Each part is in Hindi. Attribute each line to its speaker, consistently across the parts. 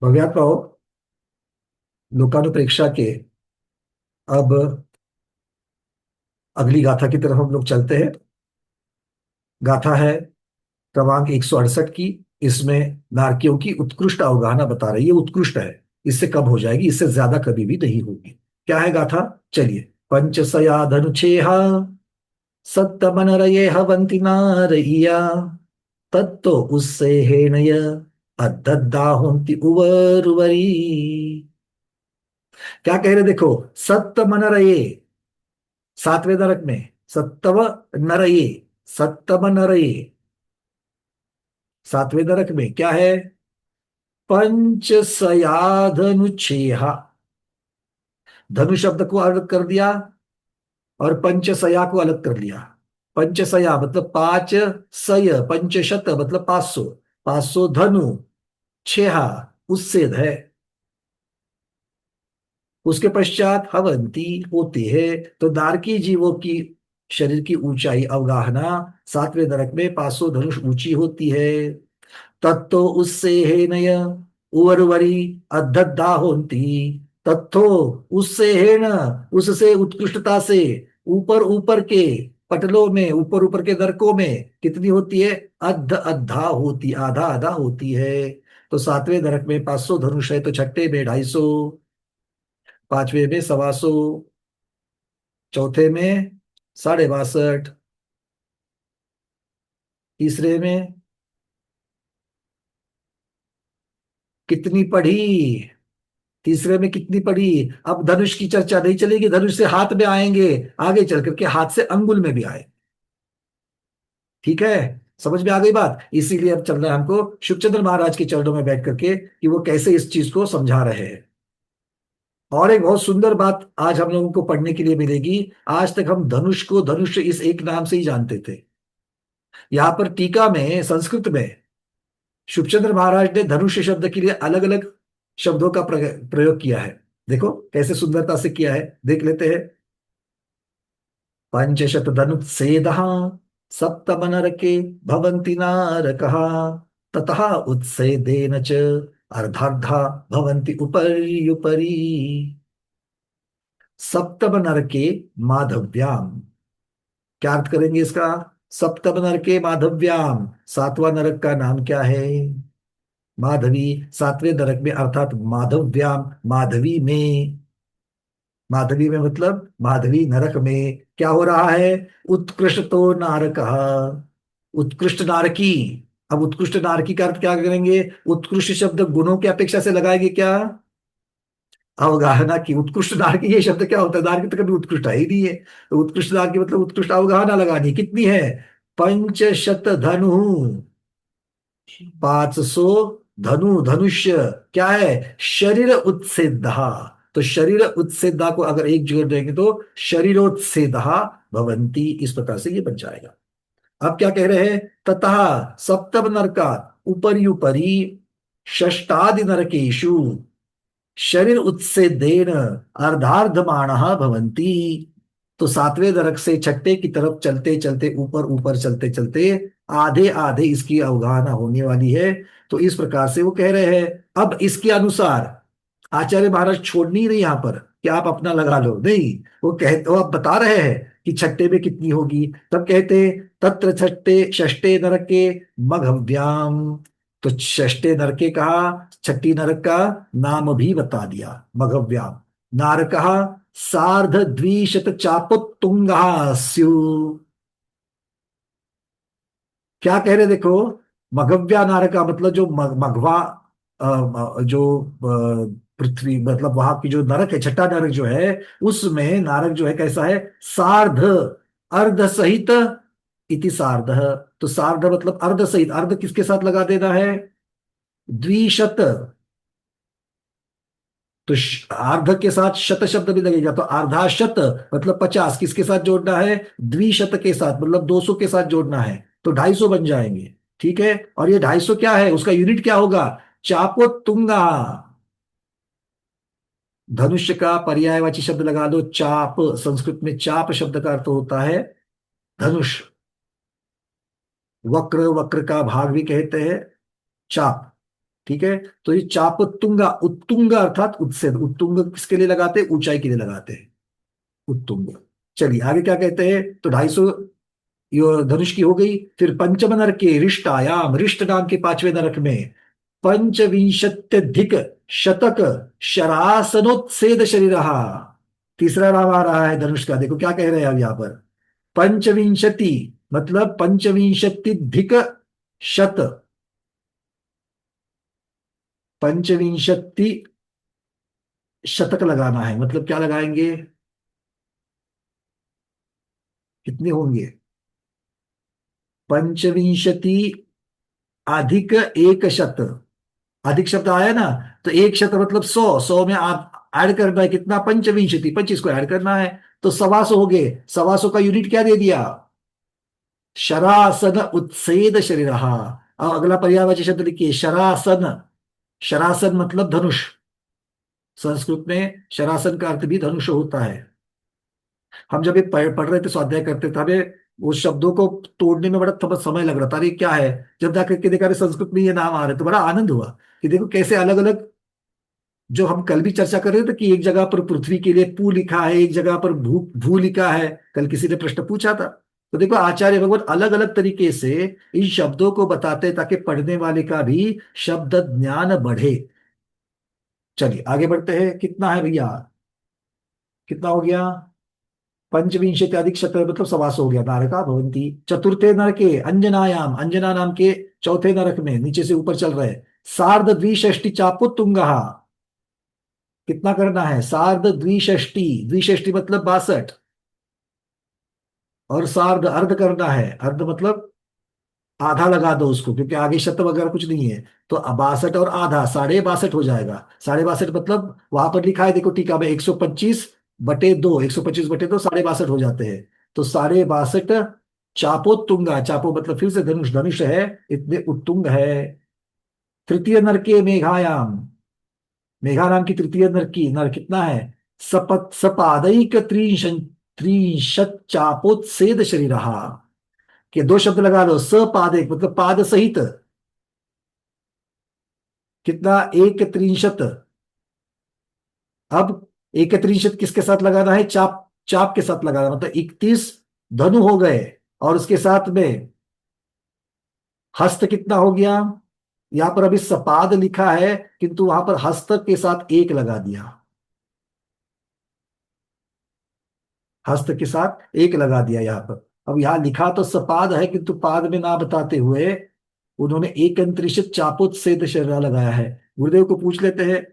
Speaker 1: भव्यात्माओं, लोकानुप्रेक्षा के अब अगली गाथा की तरफ हम लोग चलते हैं। गाथा है क्रमांक 168 की। इसमें नारकियों की उत्कृष्ट अवगाहना बता रही है। उत्कृष्ट है, इससे कम हो जाएगी, इससे ज्यादा कभी भी नहीं होगी। क्या है गाथा? चलिए। पंचसया धनुषेहा सत्तमनरये हवन्ति नारयिया तत्तो उससे हेणय अद्दद्दाहुन्ति उवरुवरी। क्या कह रहे देखो। सत्तमनरये, सातवें नरक में। सत्तव नरये, सत्तम नरये, सातवें नरक में क्या है? पंचसयाधनुच्छेहा। धनु शब्द को अलग कर दिया और पंचसया को अलग कर लिया। पंचसया मतलब पांच, सय पंचशत मतलब 500, 500 धनु, छेहा उच्छेद है। उसके पश्चात हवंती होती है। तो दारकी जीवों की शरीर की ऊंचाई अवगाहना सातवें नरक में 500 धनुष ऊंची होती है। तत्तो उससे हे नय उर्वरी अद्धद्धा होती। तत्थो उससे हे न, उससे उससे से ऊपर ऊपर के पटलों में, ऊपर ऊपर के नरकों में कितनी होती है? अद्ध अद्धा होती, आधा आधा होती है। तो सातवें नरक में 500 धनुष है, तो छठे में 250, पांचवें में 125, चौथे में 62.5, तीसरे में कितनी पढ़ी? तीसरे में कितनी पड़ी? अब धनुष की चर्चा नहीं चलेगी, धनुष से हाथ में आएंगे, आगे चल करके हाथ से अंगुल में भी आए। ठीक है, समझ में आ गई बात? इसीलिए अब चल रहा है हमको शुभचंद्र महाराज के चरणों में बैठ करके कि वो कैसे इस चीज को समझा रहे हैं। और एक बहुत सुंदर बात आज हम लोगों को पढ़ने के लिए मिलेगी। आज तक हम धनुष को धनुष इस एक नाम से ही जानते थे। यहाँ पर टीका में, संस्कृत में, शुभचंद्र महाराज ने धनुष शब्द के लिए अलग अलग शब्दों का प्रयोग किया है। देखो कैसे सुंदरता से किया है, देख लेते हैं। पंचशत धनुच्छेदः सप्तमनरके भवन्ति नारकः ततः उत्सेदेन च अर्धार्धा भवन्ति उपर्युपरि। सप्तम नरके माधव्याम। क्या अर्थ करेंगे इसका? सप्तम नरके माधव्याम, सातवां नरक का नाम क्या है? माधवी। सातवें नरक में अर्थात माधव्याम, माधवी में। माधवी में मतलब माधवी नरक में क्या हो रहा है? उत्कृष्ट तो नारक, उत्कृष्ट नारकी। अब उत्कृष्ट नारकी का अर्थ क्या करेंगे? उत्कृष्ट शब्द गुणों की अपेक्षा से लगाएंगे क्या? अवगाहना की। उत्कृष्ट नारकी ये शब्द क्या होता है? नारकी तो कभी उत्कृष्ट है ही नहीं है। तो उत्कृष्ट नारकी मतलब उत्कृष्ट अवगाहना लगानी। कितनी है? पंचशत धनु, 500 धनु, धनुष्य क्या है? शरीर उत्सेदा। तो शरीर उत्सेदा को अगर एक जगह देंगे तो शरीरोत्सेदा भवंती, इस प्रकार से ये बन जाएगा। अब क्या कह रहे हैं? ततः सप्तम नरका उपरि षष्टादि नरकेषु शरीर उत्सेदेन अर्धार्धमाणः भवन्ति। तो सातवें नरक से छठे की तरफ चलते चलते, ऊपर ऊपर चलते चलते आधे आधे इसकी अवगाहना होने वाली है। तो इस प्रकार से वो कह रहे हैं। अब इसके अनुसार आचार्य महाराज छोड़ नहीं रहे यहाँ पर कि आप अपना लगा लो, नहीं। वो आप बता रहे हैं कि छठे में कितनी होगी। तब कहते तत्र छठे षष्ठे नरके मघव्याम। तो षष्ठे नरके कहा, छठी नरक का नाम भी बता दिया, मघव्याम। नारकः सार्ध द्विशत चापोत्तुंगः स्यु। क्या कह रहे देखो। मघव्या नारका मतलब जो मघवा, जो पृथ्वी मतलब वहां की जो नरक है, छठा नरक जो है, उसमें नारक जो है कैसा है? सार्ध, अर्ध सहित, इति सार्ध। तो सार्ध मतलब अर्ध सहित। अर्ध किसके साथ लगा देना है? द्विशत। तो अर्ध के साथ शत शब्द भी लगेगा, तो अर्धा शत मतलब 50 किसके साथ जोड़ना है? द्विशत के साथ मतलब 200 के साथ जोड़ना है। तो 250 बन जाएंगे। ठीक है, और ये 250 क्या है? उसका यूनिट क्या होगा? चापोत्तुंगा। धनुष्य का पर्यायवाची शब्द लगा दो चाप। संस्कृत में चाप शब्द का अर्थ होता है धनुष। वक्र, वक्र का भाग भी कहते हैं चाप। ठीक है। तो ये चापतुंगा, उत्तुंग अर्थात उत्सेद, उत्तुंग किसके लिए लगाते हैं, ऊंचाई के लिए लगाते हैं, उत्तुंग। चलिए आगे क्या कहते हैं, तो 250 यो धनुष की हो गई। फिर पंचम नरक के रिष्टायाम, रिष्ट नाम के पांचवें नरक में पंचविंशत्यधिक शतक शरासनोत्सेद शरीर। तीसरा नाम आ रहा है धनुष का, देखो क्या कह रहे हैं अब यहाँ पर। पंचविंशति मतलब पंचविंशतिधिक शत, पंचविंशति शतक लगाना है, मतलब क्या लगाएंगे, कितने होंगे, पंचविंशति अधिक एक शत, अधिक शब्द आया ना, तो एक शत मतलब 100, 100 में आप ऐड करना है कितना, पंचविंशति, 25 को ऐड करना है, तो 125 हो गए। 125 का यूनिट क्या दे दिया, शरासन उत्सेद शरीर। अब अगला पर्यायवाची शब्द लिखिए, शरासन। शरासन मतलब धनुष, संस्कृत में शरासन का अर्थ भी धनुष होता है। हम जब ये पढ़ रहे थे, स्वाध्याय करते थे, हमें उस शब्दों को तोड़ने में बड़ा समय लग रहा था, अरे ये क्या है। जब जाकर के देखा अरे संस्कृत में ये नाम आ रहे तो बड़ा आनंद हुआ कि देखो कैसे अलग अलग, जो हम कल भी चर्चा कर रहे थे कि एक जगह पर पृथ्वी के लिए पू लिखा है, एक जगह पर भू भू लिखा है, कल किसी ने प्रश्न पूछा था। तो देखो आचार्य भगवान अलग अलग तरीके से इन शब्दों को बताते हैं ताकि पढ़ने वाले का भी शब्द ज्ञान बढ़े। चलिए आगे बढ़ते हैं, कितना है भैया, कितना हो गया, पंचविंशति अधिक शत मतलब 125 हो गया। नारका भवंती चतुर्थे नरके अंजनायाम, अंजना नाम के चौथे नरक में, नीचे से ऊपर चल रहे हैं, सार्ध द्विषष्टि चापुतुंगा। कितना करना है, सार्ध द्विषष्टि, द्विषष्टि मतलब 62, और सार्ध अर्ध करना है, अर्ध मतलब आधा लगा दो उसको, क्योंकि आगे शत वगैरह कुछ नहीं है। तो 62 और आधा 62.5 हो जाएगा। 62.5 मतलब वहां पर लिखा है देखो टीका में, 125/2, 125/2 62.5 हो जाते हैं। तो 62.5 चापोत्तुंगा, चापो मतलब फिर से धनुष, धनुष है, इतने उत्तुंग है। तृतीय नर के मेघायाम, मेघा नाम की तृतीय नर की, नर कितना है, सपत सपादैक त्रिंशत चापोत्सेद शरीर। के दो शब्द लगा लो, सपादैक मतलब पाद सहित, कितना, एक त्रिंशत। अब एक त्रिंशत किसके साथ लगाना है, चाप, चाप के साथ लगाना, मतलब 31 धनु हो गए, और उसके साथ में हस्त कितना हो गया, यहां पर अभी सपाद लिखा है किंतु वहां पर हस्त के साथ एक लगा दिया, हस्त के साथ एक लगा दिया यहां पर। अब यहां लिखा तो सपाद है किंतु पाद में ना बताते हुए उन्होंने एक अंतरिक्ष चापोत्सेद शर्रा लगाया है। गुरुदेव को पूछ लेते हैं,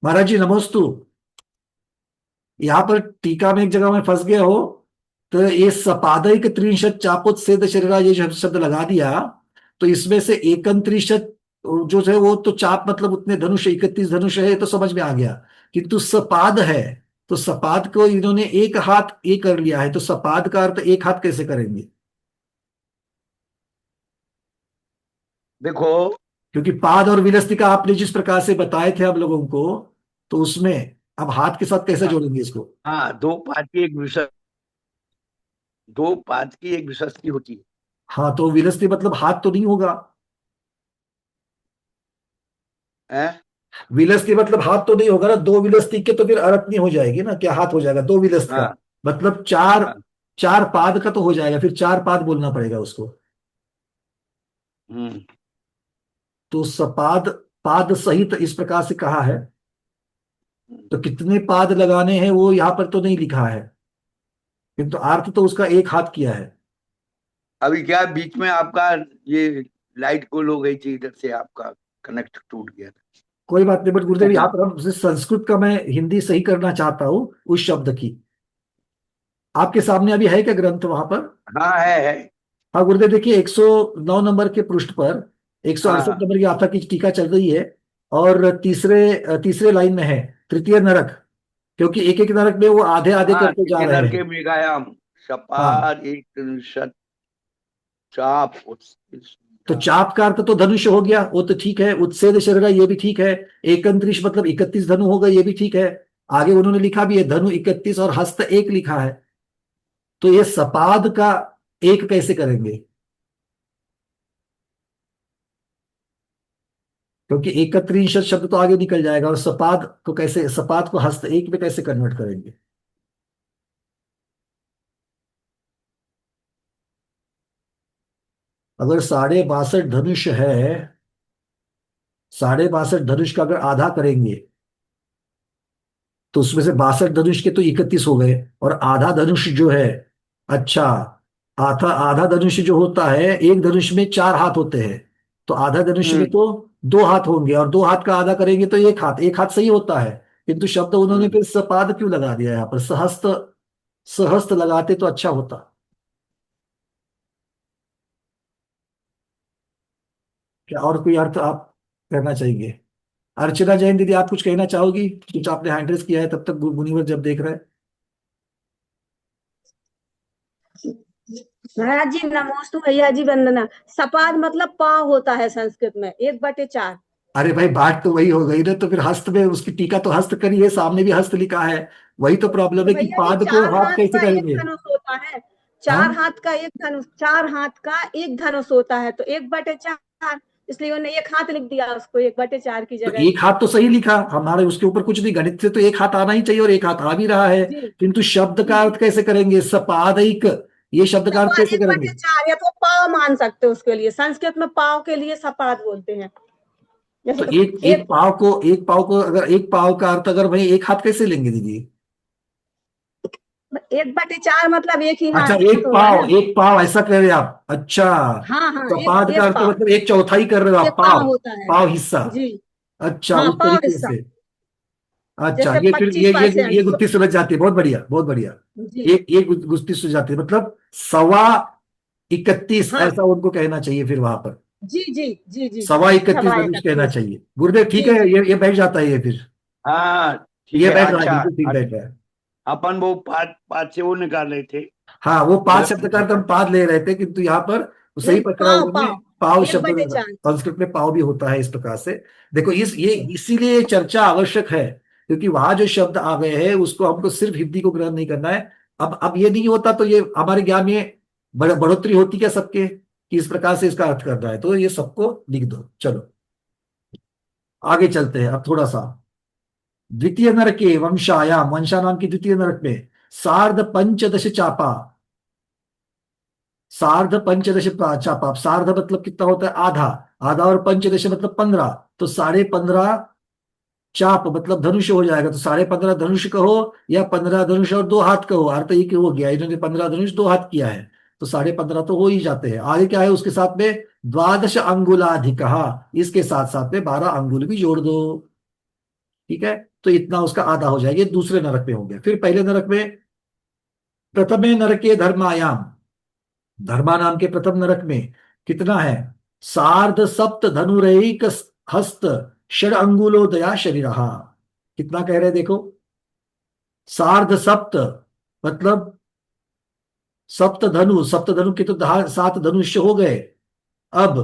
Speaker 1: महाराज जी नमोस्तु, यहाँ पर टीका में एक जगह में फंस गया हो, तो ये सपादिक त्रिंशत चापोत्सेद शरीरा ये जो शब्द लगा दिया, तो इसमें से एकंत्रिशत जो है वो तो चाप मतलब उतने धनुष, 31 धनुष है, ये तो समझ में आ गया, किंतु सपाद है, तो सपाद को इन्होंने एक हाथ ये कर लिया है, तो सपाद का अर्थ एक हाथ कैसे करेंगे,
Speaker 2: देखो।
Speaker 1: क्योंकि पाद और विलस्तिका आपने जिस प्रकार से बताए थे हम लोगों को, तो उसमें अब हाथ के साथ कैसे
Speaker 2: हाँ,
Speaker 1: जोड़ेंगे इसको।
Speaker 2: हाँ, दो पाद की एक विशस्ती, दो पाद की एक विशस्ती होती है।
Speaker 1: हाँ तो विलस्ती मतलब हाथ तो नहीं होगा,
Speaker 2: हैं?
Speaker 1: विलस्ती मतलब हाथ तो नहीं होगा ना, दो विलस्ती के तो फिर अरत्नी हो जाएगी ना, क्या हाथ हो जाएगा दो विलस्त का,
Speaker 2: हाँ,
Speaker 1: मतलब चार,
Speaker 2: हाँ।
Speaker 1: चार पाद का तो हो जाएगा, फिर चार पाद बोलना पड़ेगा उसको।
Speaker 2: हम्म।
Speaker 1: तो सपाद, पाद सहित इस प्रकार से कहा है, तो कितने पाद लगाने हैं वो यहां पर तो नहीं लिखा है, किंतु अर्थ तो उसका एक हाथ किया है।
Speaker 2: अभी क्या बीच में आपका ये लाइट गुल हो गई थी, इधर से आपका कनेक्ट टूट गया
Speaker 1: कोई बात नहीं, बट गुरुदेव यहाँ
Speaker 2: था।
Speaker 1: पर हम संस्कृत का मैं हिंदी सही करना चाहता हूँ उस शब्द की। आपके सामने अभी है क्या ग्रंथ वहां पर।
Speaker 2: हाँ, है।
Speaker 1: हाँ गुरुदेव देखिए, 109 नंबर के पृष्ठ पर 168
Speaker 2: हाँ।
Speaker 1: नंबर की आपका की टीका चल रही है, और तीसरे तीसरे लाइन में है तृतीय नरक, क्योंकि एक एक नरक में वो आधे आधे
Speaker 2: हाँ,
Speaker 1: करते जा
Speaker 2: किन्नर
Speaker 1: रहे
Speaker 2: के
Speaker 1: हैं।
Speaker 2: मृगायाम
Speaker 1: हाँ
Speaker 2: सपाद एक त्रिंशत चाप
Speaker 1: तो चाप का अर्थ तो धनुष हो गया, वो तो ठीक है, उत्सेद शरीर ये भी ठीक है, एकंत्रिश मतलब 31 धनु होगा ये भी ठीक है। आगे उन्होंने लिखा भी है धनु 31 और हस्त एक लिखा है, तो ये सपाद का एक कैसे करेंगे। क्योंकि एकत्रिंशत शब्द तो आगे निकल जाएगा, और सपाद को कैसे, सपाद को हस्त एक में कैसे कन्वर्ट करेंगे? अगर 62.5 धनुष है, 62.5 धनुष का अगर आधा करेंगे तो उसमें से 62 धनुष के तो 31 हो गए, और आधा धनुष जो है, अच्छा, आधा आधा धनुष जो होता है, एक धनुष में 4 हाथ होते हैं, तो आधा धनुष में
Speaker 2: हम्म।
Speaker 1: तो 2 हाथ होंगे, और 2 हाथ का आधा करेंगे तो 1 हाथ, 1 हाथ सही होता है। किंतु शब्द उन्होंने
Speaker 2: हम्म।
Speaker 1: फिर सपाद क्यों लगा दिया यहाँ पर? सहस्त्र, सहस्त्र लगाते तो अच्छा होता। क्या और कोई अर्थ आप कहना चाहेंगे? अर्चना जैन दीदी, आप कुछ कहना चाहोगी? कुछ आपने हैंड रेस किया है, तब तक मुनिवर जब देख रहे हैं।
Speaker 3: महाराज जी नमोस्तु, भैया जी वंदना। सपाद मतलब पाव होता है संस्कृत में, 1/4।
Speaker 1: अरे भाई, बात तो वही हो गई ना, तो फिर हस्त में उसकी टीका तो हस्त करी है, सामने भी हस्त लिखा है। वही तो प्रॉब्लम
Speaker 3: तो
Speaker 1: है कि
Speaker 3: भैया जी
Speaker 1: पाद को
Speaker 3: चार
Speaker 1: हाथ
Speaker 3: हाथ
Speaker 1: कैसे
Speaker 3: का एक
Speaker 1: करेंगे?
Speaker 3: धनुष होता है। चार
Speaker 1: हाँ,
Speaker 3: हाथ का एक धनुष, 4 हाथ का एक धनुष होता है, तो 1/4, इसलिए उन्होंने 1 हाथ लिख दिया उसको 1/4 की
Speaker 1: तो
Speaker 3: जगह।
Speaker 1: 1 हाथ तो सही लिखा हमारे, उसके ऊपर कुछ नहीं, गणित से तो 1 हाथ आना ही चाहिए, और 1 हाथ आ भी रहा है।
Speaker 3: जी
Speaker 1: किंतु शब्द
Speaker 3: जी
Speaker 1: का
Speaker 3: जी।
Speaker 1: अर्थ कैसे करेंगे? सपादिक, ये शब्द का अर्थ
Speaker 3: सपाद
Speaker 1: कैसे
Speaker 3: एक
Speaker 1: करेंगे?
Speaker 3: बटे चार या तो पाव मान सकते हो, उसके लिए संस्कृत में पाव के लिए सपाद बोलते हैं।
Speaker 1: तो
Speaker 3: जैसे
Speaker 1: एक एक
Speaker 3: एक
Speaker 1: पाव को, एक पाव को अगर, एक पाव का अर्थ अगर भाई 1 हाथ कैसे लेंगे दीदी?
Speaker 3: 1/4 मतलब एक ही
Speaker 1: अच्छा,
Speaker 3: हाथ
Speaker 1: एक
Speaker 3: होगा
Speaker 1: पाव,
Speaker 3: ना।
Speaker 1: एक पाव ऐसा कह रहे हैं आप? अच्छा,
Speaker 3: हाँ हाँ, एक
Speaker 1: सपाद का
Speaker 3: एक
Speaker 1: अर्थ
Speaker 3: पाव,
Speaker 1: मतलब 1/4 कर रहे हो
Speaker 3: एक
Speaker 1: आप, पाव,
Speaker 3: पाव होता है।
Speaker 1: पाव हिस्सा।
Speaker 3: जी
Speaker 1: अच्छा,
Speaker 3: हाँ,
Speaker 1: उस
Speaker 3: पाव
Speaker 1: तरीके
Speaker 3: हिस्सा।
Speaker 1: से। अच्छा,
Speaker 3: जैसे
Speaker 1: ये फिर
Speaker 3: पच्चीस
Speaker 1: ये
Speaker 3: परसेंट
Speaker 1: गुत्थी सुलझ जाती है, बहुत बढ़िया, बहुत बढ़िया।
Speaker 3: जी
Speaker 1: ये गुत्थी सुलझ जाती है, मतलब 31.25
Speaker 3: हाँ
Speaker 1: ऐसा उनको कहना चाहिए फिर वहां पर।
Speaker 3: जी जी जी जी।
Speaker 1: 31.25 धनुष कहना
Speaker 3: 31.25।
Speaker 1: चाहिए। गुरुदेव ठीक
Speaker 3: जी
Speaker 1: है,
Speaker 3: जी
Speaker 1: ये बैठ जाता है ये फिर।
Speaker 2: हाँ ठीक
Speaker 1: ये
Speaker 2: है।
Speaker 1: बैठ रहा है,
Speaker 2: अच्छा
Speaker 1: बिल्कुल ठीक बैठ रहा है।
Speaker 2: अपन वो पाँच पाँच से वो निकाल रहे थे।
Speaker 1: हाँ, वो पाद शब्द का
Speaker 2: गलत।
Speaker 1: अर्थ हम पाद ले रहे थे, किंतु यहाँ पर वो सही
Speaker 3: नहीं,
Speaker 1: पकड़ा
Speaker 3: पाव
Speaker 1: उन्होंने। पाव
Speaker 3: पाव एक
Speaker 1: शब्द,
Speaker 3: बटे चार
Speaker 1: संस्कृत में पाव भी होता है इस प्रकार से। देखो, ये
Speaker 3: जी
Speaker 1: इसीलिए ये चर्चा आवश्यक है, क्योंकि वहां जो शब्द आ गए हैं उसको हमको सिर्फ हिंदी को ग्रहण नहीं करना है। अब ये नहीं होता तो ये हमारे ज्ञान में बढ़ोतरी होती क्या सबके, कि इस प्रकार से इसका अर्थ करना है, तो ये सबको लिख दो। चलो आगे चलते हैं अब थोड़ा सा। द्वितीय नरके वंशायाम, वंशा नाम की द्वितीय नरक में सार्ध पंचदश चापा, सार्ध पंचदश चापा, सार्ध मतलब कितना होता है? आधा, आधा और पंचदश मतलब 15, तो 15.5 चाप मतलब धनुष हो जाएगा। तो 15.5 धनुष कहो, या 15 धनुष और 2 हाथ कहो, अर्थ एक हो गया, इन्होंने 15 धनुष 2 हाथ किया है, तो 15.5 तो हो ही जाते हैं। आगे क्या है उसके साथ में? द्वादश अंगुलाधिक, इसके साथ साथ में 12 अंगुल भी जोड़ दो। ठीक है, तो इतना उसका आधा हो जाएगा। ये दूसरे नरक में हो गया। फिर पहले नरक में, प्रथमे नरके धर्मायाम, धर्मा नाम के प्रथम नरक में कितना है? सार्ध सप्त धनुरैक हस्त षड अंगुलोदया शरीर। कितना कह रहे हैं देखो? सार्ध सप्त मतलब सप्त धनु, सप्त धनु के तो 7 धनुष्य हो गए। अब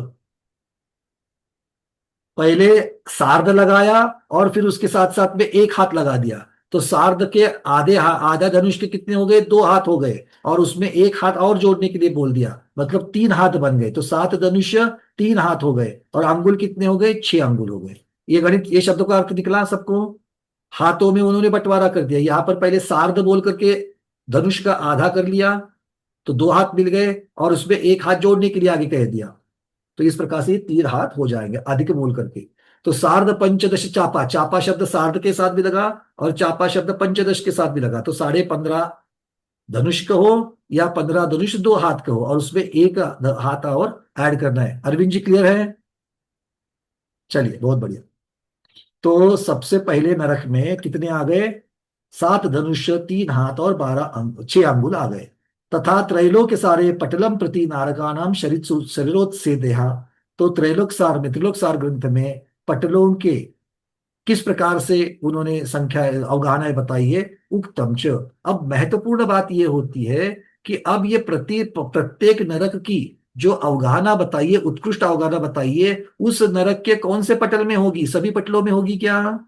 Speaker 1: पहले सार्ध लगाया, और फिर उसके साथ साथ में 1 हाथ लगा दिया, तो सार्ध के आधा धनुष के कितने हो गए? 2 हाथ हो गए, और उसमें 1 हाथ और जोड़ने के लिए बोल दिया, मतलब 3 हाथ बन गए, तो 7 धनुष्य 3 हाथ हो गए, और अंगुल कितने हो गए? 6 अंगुल हो गए। ये गणित, ये शब्दों का अर्थ निकला सबको? हाथों में उन्होंने बंटवारा कर दिया, यहां पर पहले सार्ध बोल करके धनुष का आधा कर लिया, तो 2 हाथ मिल गए, और उसमें 1 हाथ जोड़ने के लिए आगे कह दिया, तो इस प्रकार से ये 3 हाथ हो जाएंगे अधिक बोल करके। तो सार्ध पंचदश चापा, चापा शब्द सार्ध के साथ भी लगा, और चापा शब्द पंचदश के साथ भी लगा, तो 15.5 धनुष कहो, या 15 धनुष 2 हाथ कहो, और उसमें 1 हाथ और ऐड करना है। अरविंद जी क्लियर है? चलिए, बहुत बढ़िया। तो सबसे पहले नरक में कितने आ गए? 7 धनुष 3 हाथ और 6 अंगुल आ गए। तथा त्रैलोक सारे पटलम प्रति नारकाणाम शरीरोत्सेदेहा। तो त्रैलोक सार में, त्रिलोक सार ग्रंथ में पटलों के किस प्रकार से उन्होंने संख्या अवगाहनाएं बताई है? उक्तम च। अब महत्वपूर्ण बात यह होती है कि अब ये प्रत्येक नरक की जो अवगाहना बताइए, उत्कृष्ट अवगाहना बताइए, उस नरक के कौन से पटल में होगी? सभी पटलों में होगी क्या?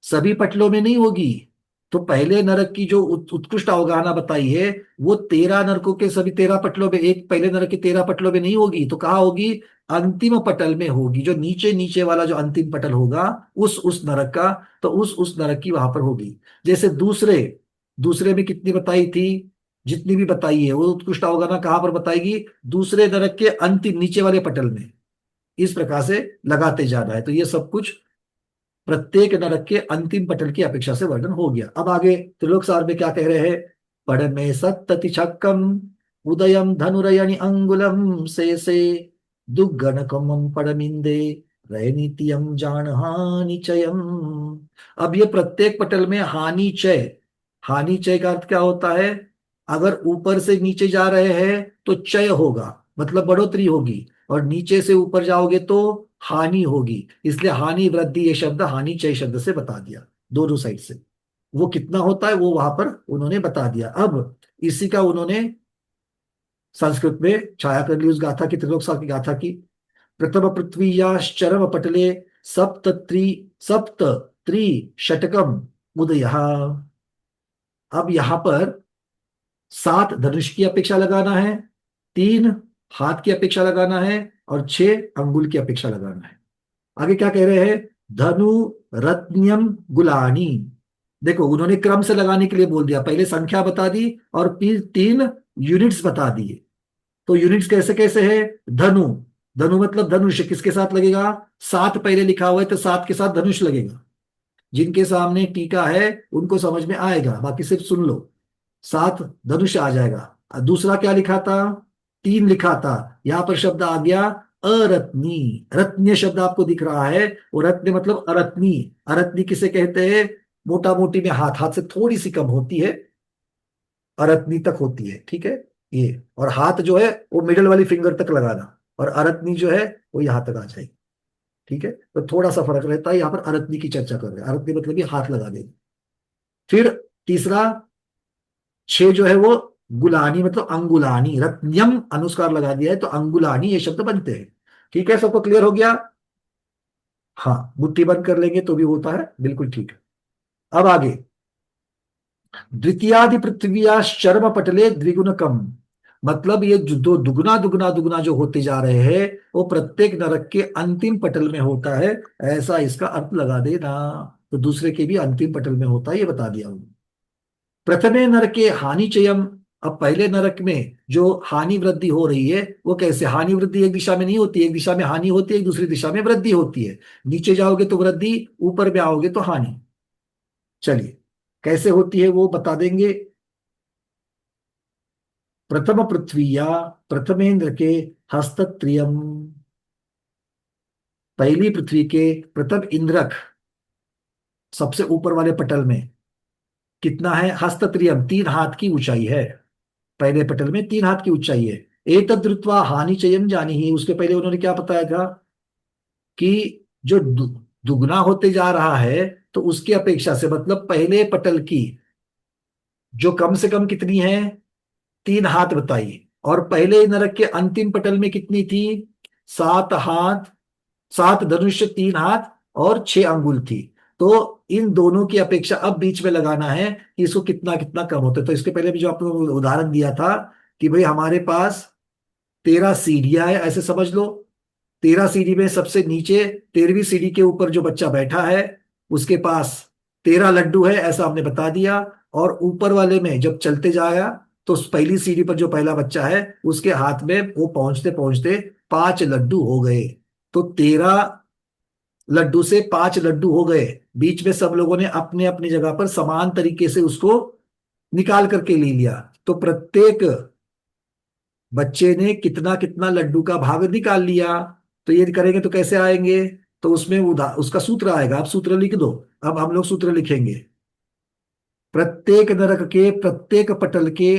Speaker 1: सभी पटलों में नहीं होगी। तो पहले नरक की जो उत्कृष्ट अवगाहना बताई है वो 13 नरकों के सभी 13 पटलों में, एक पहले नरक के 13 पटलों में नहीं होगी, तो कहाँ होगी? अंतिम पटल में होगी, जो नीचे नीचे वाला जो अंतिम पटल होगा उस नरक का, तो उस नरक की वहां पर होगी। जैसे दूसरे दूसरे में कितनी बताई थी? जितनी भी बताई है वो उत्कृष्ट अवगाहना कहाँ पर बताएगी? दूसरे नरक के अंतिम नीचे वाले पटल में। इस प्रकार से लगाते जाना है। तो ये सब कुछ प्रत्येक नरक के अंतिम पटल की अपेक्षा से वर्णन हो गया। अब आगे त्रिलोक सार में क्या कह रहे हैं? पढ़ में सत्तति छक्कम उदयम धनुरयनि अंगुलम से दुग्गन कमम पड़मिंदे रयनीतियम जान हानि चयम। अब ये प्रत्येक पटल में हानि चय, हानि चय का अर्थ क्या होता है? अगर ऊपर से नीचे जा रहे हैं तो चय होगा, मतलब बढ़ोतरी होगी, और नीचे से ऊपर जाओगे तो हानि होगी। इसलिए हानि वृद्धि ये शब्द हानि चय शब्द से बता दिया, दोनों साइड से। वो कितना होता है वो वहां पर उन्होंने बता दिया। अब इसी का उन्होंने संस्कृत में छाया कर ली उस गाथा की, त्रिलोक सार की गाथा की। प्रथम पृथ्वीयाश्चरम पटले सप्त त्रि सप्त त्रि षटकम उदयः। अब यहां पर 7 धनुष की अपेक्षा लगाना है, 3 हाथ की अपेक्षा लगाना है, और 6 अंगुल की अपेक्षा लगाना है। आगे क्या कह रहे हैं? धनु रत्न्यम गुलानी। देखो उन्होंने क्रम से लगाने के लिए बोल दिया, पहले संख्या बता दी और फिर 3 यूनिट्स बता दिए। तो यूनिट्स कैसे कैसे है? धनु, धनु मतलब धनुष किसके साथ लगेगा? 7 पहले लिखा हुआ है तो 7 के साथ धनुष लगेगा। जिनके सामने टीका है उनको समझ में आएगा, बाकी सिर्फ सुन लो। 7 धनुष आ जाएगा। दूसरा क्या लिखा था? 3 लिखा था, यहां पर शब्द आ गया अरत्नी। रत्न्य शब्द आपको दिख रहा है, वो रत्न मतलब अरत्नी। अरत्नी किसे कहते हैं? मोटा मोटी में हाथ, हाथ से थोड़ी सी कम होती है, अरत्नी तक होती है, ठीक है। ये और हाथ जो है वो मिडल वाली फिंगर तक लगाना, और अरत्नी जो है वो यहां तक आ जाएगी, ठीक है। तो थोड़ा सा फर्क रहता है, यहाँ पर अरत्नी की चर्चा कर रहे हैं। अरत्नी मतलब ये हाथ लगा देगी। फिर तीसरा 6 जो है वो गुलानी मतलब अंगुलानी, रत्न्यम अनुस्कार लगा दिया है तो अंगुलानी ये शब्द बनते हैं। ठीक है, सबको क्लियर हो गया? हाँ, मुट्ठी बंद कर लेंगे तो भी होता है, बिल्कुल ठीक है। अब आगे द्वितीयादि पृथ्विया शर्म पटले द्विगुण कम। मतलब ये जो दो दुगना दुगना दुगना जो होते जा रहे हैं वो प्रत्येक नरक के अंतिम पटल में होता है, ऐसा इसका अर्थ लगा देना। तो दूसरे के भी अंतिम पटल में होता है ये बता दिया उन्होंने। प्रथमे नरके हानि चयम। अब पहले नरक में जो हानि वृद्धि हो रही है वो कैसे? हानि वृद्धि एक दिशा में नहीं होती, एक दिशा में हानि होती है, एक दूसरी दिशा में वृद्धि होती है। नीचे जाओगे तो वृद्धि, ऊपर में आओगे तो हानि। चलिए कैसे होती है वो बता देंगे। प्रथम पृथ्वीया प्रथमेंद्र के हस्तत्रियम। पहली पृथ्वी के प्रथम इंद्रक सबसे ऊपर वाले पटल में कितना है? हस्तत्रियम 3 हाथ की ऊंचाई है। पहले पटल में 3 हाथ की ऊंचाई है। एतद्रुत्वा हानि चयम जानी ही, उसके पहले उन्होंने क्या बताया था कि जो दुगना होते जा रहा है तो उसकी अपेक्षा से, मतलब पहले पटल की जो कम से कम कितनी है? 3 हाथ बताइए। और पहले नरक के अंतिम पटल में कितनी थी? 7 हाथ, 7 धनुष, 3 हाथ और 6 अंगुल थी। तो इन दोनों की अपेक्षा अब बीच में लगाना है कि इसको कितना कितना कम होता है। तो इसके पहले भी जो आपने उदाहरण दिया था कि भाई हमारे पास 13 सीढ़ियां है, ऐसे समझ लो। 13 सीढ़ी में सबसे नीचे 13वीं सीढ़ी के ऊपर जो बच्चा बैठा है उसके पास 13 लड्डू है, ऐसा हमने बता दिया। और ऊपर वाले में जब चलते जाएगा तो उस पहली सीढ़ी पर जो पहला बच्चा है उसके हाथ में वो पहुंचते पहुंचते 5 लड्डू हो गए। तो 13 लड्डू से 5 लड्डू हो गए। बीच में सब लोगों ने अपने अपनी जगह पर समान तरीके से उसको निकाल करके ले लिया। तो प्रत्येक बच्चे ने कितना कितना लड्डू का भाग निकाल लिया। तो ये करेंगे तो कैसे आएंगे? तो उसमें उसका सूत्र आएगा, आप सूत्र लिख दो। अब हम लोग सूत्र लिखेंगे। प्रत्येक नरक के प्रत्येक पटल के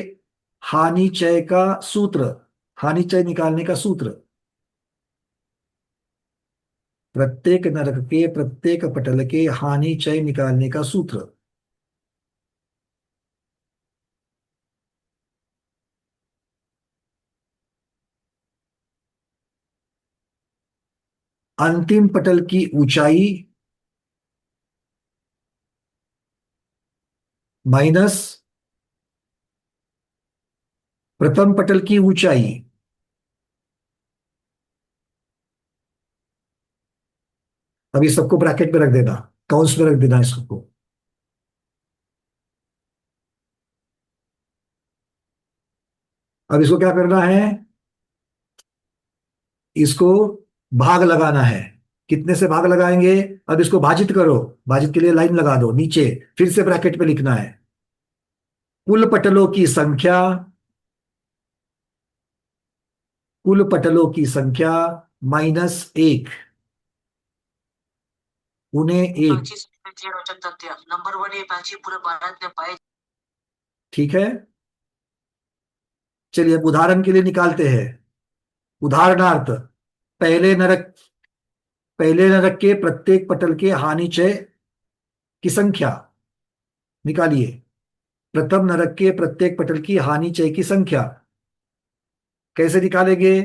Speaker 1: हानि चय का सूत्र, हानि चय निकालने का सूत्र। प्रत्येक नरक के प्रत्येक पटल के हानि चय निकालने का सूत्र। अंतिम पटल की ऊंचाई माइनस प्रथम पटल की ऊंचाई, अब इस सबको ब्रैकेट में रख देना, काउंस में रख देना इस सबको। अब इसको क्या करना है, इसको भाग लगाना है। कितने से भाग लगाएंगे, अब इसको भाजित करो, भाजित के लिए लाइन लगा दो नीचे, फिर से ब्रैकेट में लिखना है कुल पटलों की संख्या, कुल पटलों की संख्या -1 उन्हें 1।
Speaker 4: नंबर 1 ये पाची पूरे भारत में पाए।
Speaker 1: ठीक है, चलिए अब उदाहरण के लिए निकालते हैं। उदाहरणार्थ, पहले नरक पहले नरक के प्रत्येक पटल के हानिचय की संख्या निकालिए। प्रथम नरक के प्रत्येक पटल की हानिचय की संख्या कैसे निकालेंगे,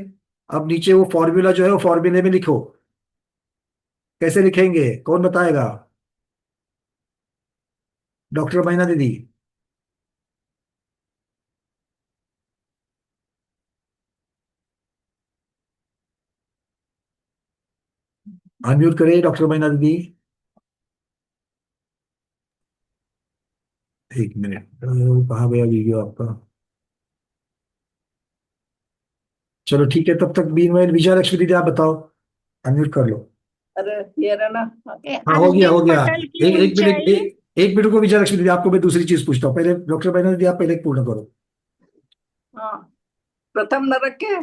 Speaker 1: अब नीचे वो फॉर्मूला जो है वो फॉर्मूले में लिखो। कैसे लिखेंगे, कौन बताएगा, डॉक्टर मैना दीदी? अनम्यूट करिए डॉक्टर मैना दीदी। एक मिनट, कहाँ गया वीडियो आपका? चलो ठीक है, तब तक बीन में विजय लक्ष्मी दीदी आप बताओ, अनम्यूट कर लो।
Speaker 5: अरे ये रहा ना।
Speaker 1: हाँ हो गया, हो
Speaker 6: अंतिम
Speaker 1: गया।
Speaker 6: पटल की
Speaker 1: एक मिनट,
Speaker 6: ऊंचाई।
Speaker 1: एक मिनट को विजय लक्ष्मी दीदी, आपको मैं दूसरी चीज पूछता हूँ पहले। डॉक्टर मैना दीदी आप पहले पूर्ण करो।
Speaker 5: हाँ, प्रथम नरक के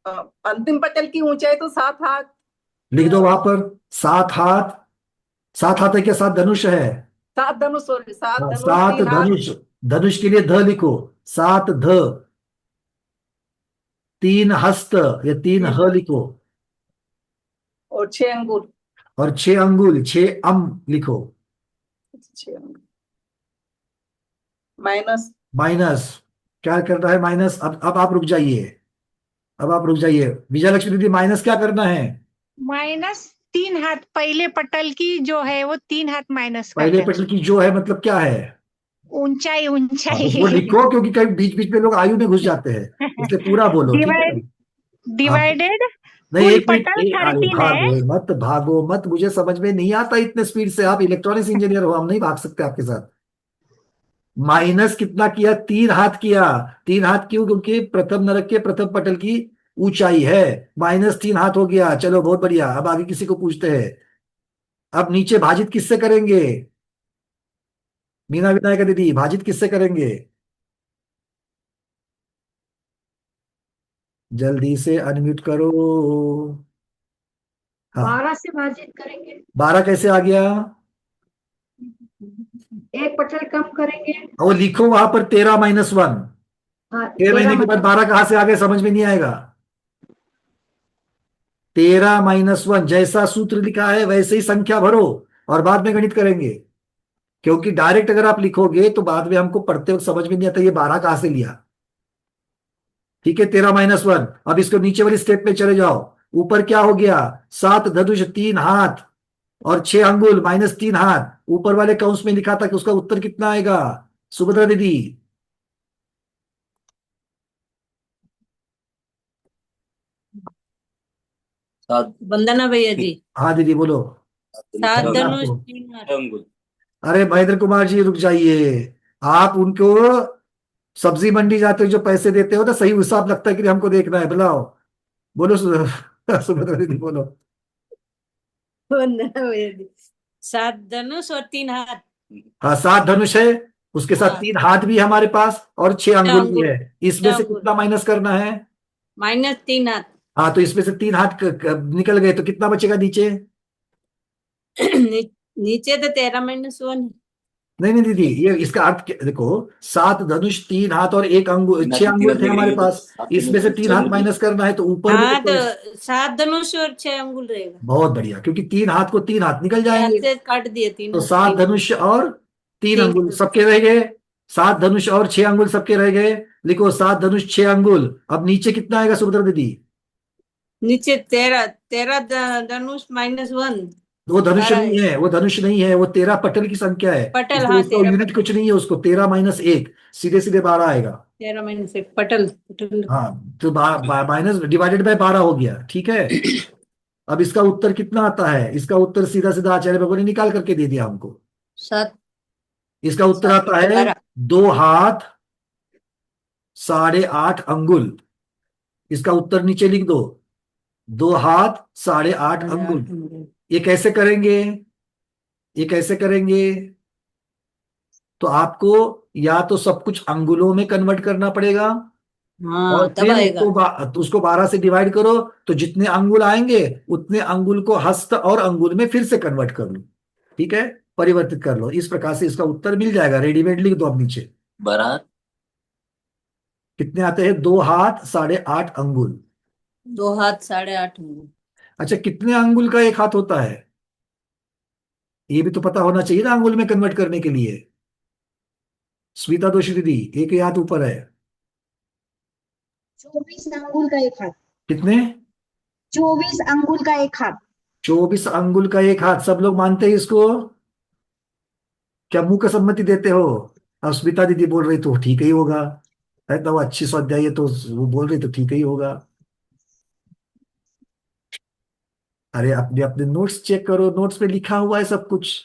Speaker 5: अंतिम पटल की ऊंचाई तो 7 हाथ।
Speaker 1: लिख दो वहां पर 7 हाथ। 7 हाथ है क्या, 7 धनुष है?
Speaker 5: 7 धनुष, सॉरी 7
Speaker 1: हाँ,
Speaker 5: धनुष
Speaker 1: 7
Speaker 5: 3 हाथ।
Speaker 1: धनुष। धनुष के लिए ध लिखो, 7 ध। 3 हस्त या 3 ह लिखो,
Speaker 5: और 6 अंगुल।
Speaker 1: और 6 अंगुल, 6 अम लिखो।
Speaker 5: 6 अंगुल माइनस।
Speaker 1: माइनस क्या करना है, माइनस। अब आप रुक जाइए, अब आप रुक जाइए विजय लक्ष्मी दीदी, माइनस क्या करना है?
Speaker 6: -3 हाथ पहले पटल की जो है वो 3 हाथ माइनस कर
Speaker 1: पहले
Speaker 6: देना।
Speaker 1: पटल की जो है मतलब क्या है?
Speaker 6: ऊंचाई
Speaker 1: हाँ,
Speaker 6: ऊंचाई
Speaker 1: तो वो लिखो, क्योंकि कभी बीच बीच में लोग आयु में घुस जाते हैं, इसलिए पूरा बोलो, ठीक है? हाँ,
Speaker 6: डिवाइडेड।
Speaker 1: नहीं
Speaker 6: कुल
Speaker 1: एक मिनट,
Speaker 6: पटल
Speaker 1: अरे
Speaker 6: 13 है।
Speaker 1: भागो मत, भागो मत, मुझे समझ में नहीं आता इतने स्पीड से, आप इलेक्ट्रॉनिक्स इंजीनियर हो, हम नहीं भाग सकते आपके साथ। माइनस कितना किया, 3 हाथ किया। 3 हाथ क्यों, क्योंकि प्रथम नरक के प्रथम पटल की ऊंचाई है। -3 हाथ हो गया, चलो बहुत बढ़िया। अब आगे किसी को पूछते हैं। अब नीचे भाजित किससे करेंगे, मीना विनायका दीदी, भाजित किससे करेंगे? जल्दी से अनम्यूट करो। हाँ,
Speaker 3: 12 से भाजित करेंगे।
Speaker 1: 12 कैसे आ गया?
Speaker 3: एक पटल कम करेंगे।
Speaker 1: वो लिखो वहां पर 13 - 1।
Speaker 3: हाँ,
Speaker 1: 6 महीने के बाद 12 कहां से आ गए, समझ में नहीं आएगा। 13 - 1 जैसा सूत्र लिखा है वैसे ही संख्या भरो, और बाद में गणित करेंगे। क्योंकि डायरेक्ट अगर आप लिखोगे तो बाद में हमको पढ़ते वक्त समझ में नहीं आता ये 12 कहां से लिया। ठीक है, 13 - 1। अब इसको नीचे वाली स्टेप में चले जाओ। ऊपर क्या हो गया, 7 धनुष 3 हाथ और 6 अंगुल -3 हाथ। ऊपर वाले कंस में लिखा था कि उसका उत्तर कितना आएगा, सुभद्रा दीदी?
Speaker 4: वंदना भैया जी।
Speaker 1: हाँ दीदी बोलो।
Speaker 4: 7
Speaker 1: बोलो
Speaker 4: धनुष
Speaker 1: आपको।
Speaker 4: 3 हाथ।
Speaker 1: अरे महेंद्र कुमार जी रुक जाइए, आप उनको सब्जी मंडी जाते हो जो पैसे देते हो ना, सही हिसाब लगता है कि हमको देखना है, बुलाओ। बोलो सुभद्रा दीदी बोलो।
Speaker 4: वंदना भैया जी, 7 धनुष और 3 हाथ।
Speaker 1: हाँ, 7 धनुष है, उसके साथ
Speaker 4: हाँ।
Speaker 1: 3 हाथ भी है हमारे पास, और 6 अंगुल भी है। इसमें से
Speaker 4: अंगुल।
Speaker 1: कितना माइनस करना है?
Speaker 4: -3 हाथ।
Speaker 1: हाँ, तो इसमें से 3 हाथ निकल गए, तो कितना बचेगा नीचे?
Speaker 4: नीचे तो 13 - 1।
Speaker 1: नहीं नहीं दीदी, ये इसका अर्थ देखो, 7 धनुष 3 हाथ और 1 अंगुल, 6 अंगुल थे हमारे पास, इसमें से 3 हाथ माइनस करना है, तो ऊपर में
Speaker 4: हाँ,
Speaker 1: तो
Speaker 4: तो 7 धनुष और 6 अंगुल रहेगा।
Speaker 1: बहुत बढ़िया, क्योंकि 3 हाथ को 3 हाथ निकल जाएंगे,
Speaker 4: हाथ से काट दिए 3
Speaker 1: तो
Speaker 4: हाथ।
Speaker 1: 7 धनुष और 3
Speaker 4: तीन
Speaker 1: अंगुल सबके रह गए। 7 धनुष और 6 अंगुल सबके रह गए। लिखो 7 धनुष 6 अंगुल। अब नीचे कितना आएगा सुभद्रा दीदी?
Speaker 4: नीचे 13 धनुष -1।
Speaker 1: वो धनुष
Speaker 7: 12
Speaker 1: नहीं है, वो धनुष नहीं है, वो 13 पटल की संख्या है।
Speaker 7: पटल,
Speaker 1: इसको
Speaker 7: हाँ
Speaker 1: उसका
Speaker 7: 13
Speaker 1: यूनिट
Speaker 7: पटल,
Speaker 1: कुछ नहीं है, उसको 13 माइनस 1 सीधे सीधे 12 आएगा।
Speaker 7: 13 माइनस 1 पटल, पटल।
Speaker 1: हाँ, तो माइनस डिवाइडेड बाय 12 हो गया, ठीक है। अब इसका उत्तर कितना आता है? इसका उत्तर सीधा सीधा आचार्य बाबू ने निकाल करके दे दिया हमको।
Speaker 7: 7,
Speaker 1: इसका उत्तर
Speaker 7: 7
Speaker 1: आता है
Speaker 7: 12,
Speaker 1: 2 हाथ 8.5 अंगुल। इसका उत्तर नीचे लिख दो, 2 हाथ 8.5 अंगुल।
Speaker 7: 8
Speaker 1: ये कैसे करेंगे? ये कैसे करेंगे? तो आपको या तो सब कुछ अंगुलों में कन्वर्ट करना पड़ेगा, और
Speaker 7: हाँ तब
Speaker 1: फिर
Speaker 7: आएगा।
Speaker 1: तो उसको 12 से डिवाइड करो, तो जितने अंगुल आएंगे उतने अंगुल को हस्त और अंगुल में फिर से कन्वर्ट कर लो, ठीक है, परिवर्तित कर लो। इस प्रकार से इसका उत्तर मिल जाएगा, रेडीमेड लिख दो अब नीचे।
Speaker 4: बारात
Speaker 1: कितने आते हैं? 2 हाथ 8.5 अंगुल।
Speaker 7: 2 हाथ 8.5 अंगुल।
Speaker 1: अच्छा, कितने अंगुल का एक हाथ होता है? ये भी तो पता होना चाहिए ना अंगुल में कन्वर्ट करने के लिए। स्मिता दोषी दीदी, एक ही हाथ ऊपर है।
Speaker 3: 24 अंगुल का एक हाथ।
Speaker 1: कितने?
Speaker 3: 24 अंगुल का एक हाथ।
Speaker 1: 24 अंगुल का एक हाथ। सब लोग मानते हैं इसको? क्या मुंह का सम्मति देते हो? अब स्मिता दीदी बोल रही तो ठीक ही होगा, है तो वो अच्छी स्वाध्याय है, तो वो बोल रही तो ठीक ही होगा। अरे अपने अपने नोट्स चेक करो, नोट्स में लिखा हुआ है सब कुछ।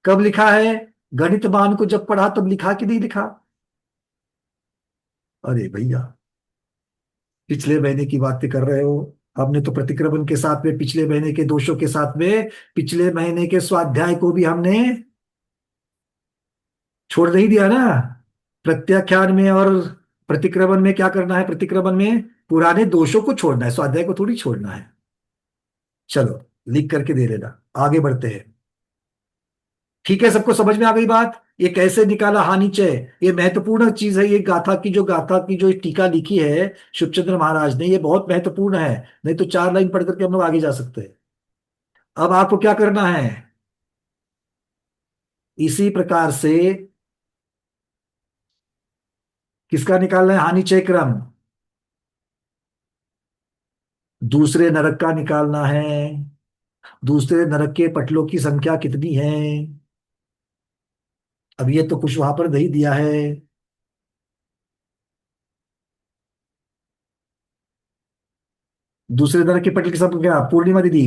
Speaker 1: कब लिखा है? गणितमान को जब पढ़ा तब लिखा कि नहीं लिखा? अरे भैया, पिछले महीने की बातें कर रहे हो। हमने तो प्रतिक्रमण के साथ में पिछले महीने के दोषों के साथ में पिछले महीने के स्वाध्याय को भी हमने छोड़ नहीं दिया ना। प्रत्याख्यान में और प्रतिक्रमण में क्या करना है? प्रतिक्रमण में पुराने दोषों को छोड़ना है, स्वाध्याय को थोड़ी छोड़ना है। चलो, लिख करके दे लेना, आगे बढ़ते हैं। ठीक है, सबको समझ में आ गई बात? ये कैसे निकाला हानिचय, ये महत्वपूर्ण चीज है। ये गाथा की जो टीका लिखी है शुभचंद्र महाराज ने, ये बहुत महत्वपूर्ण है। नहीं तो 4 लाइन पढ़ करके हम लोग आगे जा सकते हैं। अब आपको क्या करना है? इसी प्रकार से किसका निकालना है हानिचय क्रम? दूसरे नरक का निकालना है। दूसरे नरक के पटलों की संख्या कितनी है? अब ये तो कुछ वहां पर नहीं दिया है। दूसरे नरक के पटल की संख्या, पूर्णिमा दीदी।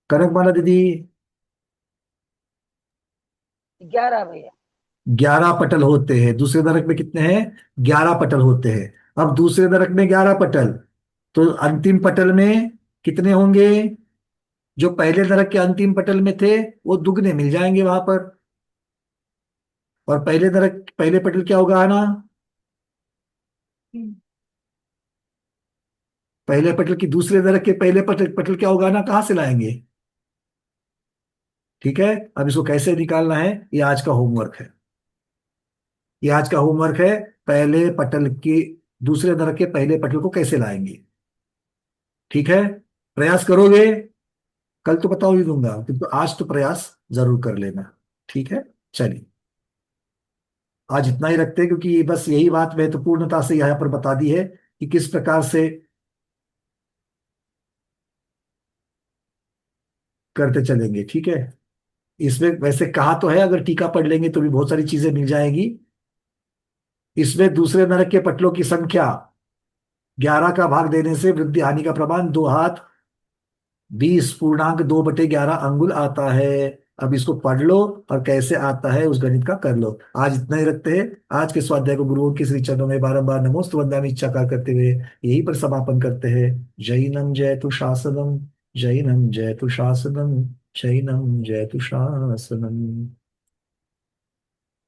Speaker 1: कनकमाला दीदी।
Speaker 5: 11 भैया।
Speaker 1: 11 पटल होते हैं दूसरे नरक में। कितने हैं? 11 पटल होते हैं। अब दूसरे नरक में 11 पटल, तो अंतिम पटल में कितने होंगे? जो पहले नरक के अंतिम पटल में थे वो दुगने मिल जाएंगे वहां पर। और पहले नरक पहले पटल क्या होगा ना? पहले पटल की दूसरे नरक के पहले पटल पटल क्या होगा ना, कहाँ से लाएंगे? ठीक है, अब इसको कैसे निकालना है ये आज का होमवर्क है। ये आज का होमवर्क है, पहले पटल की दूसरे नरक के पहले पटल को कैसे लाएंगे। ठीक है, प्रयास करोगे? कल तो बता ही दूंगा, किंतु आज तो प्रयास जरूर कर लेना। ठीक है, चलिए आज इतना ही रखते हैं, क्योंकि बस यही बात महत्वपूर्णता से यहाँ पर बता दी है कि किस प्रकार से करते चलेंगे। ठीक है, इसमें वैसे कहा तो है, अगर टीका पढ़ लेंगे तो भी बहुत सारी चीजें मिल जाएगी। इसमें दूसरे नरक के पटलों की संख्या 11 का भाग देने से वृद्धि हानि का प्रमाण 2 हाथ 20.2/11 अंगुल आता है। अब इसको पढ़ लो और कैसे आता है उस गणित का कर लो। आज इतना ही रखते हैं। आज के स्वाध्याय को गुरुओं के श्री चरणों में बारंबार नमोस्तु वंदनामि इच्छाकार करते हुए यहीं पर समापन करते हैं। जैनम जयतु शासनम, जैनम जयतु शासनम, जैनम जयतु शासनम।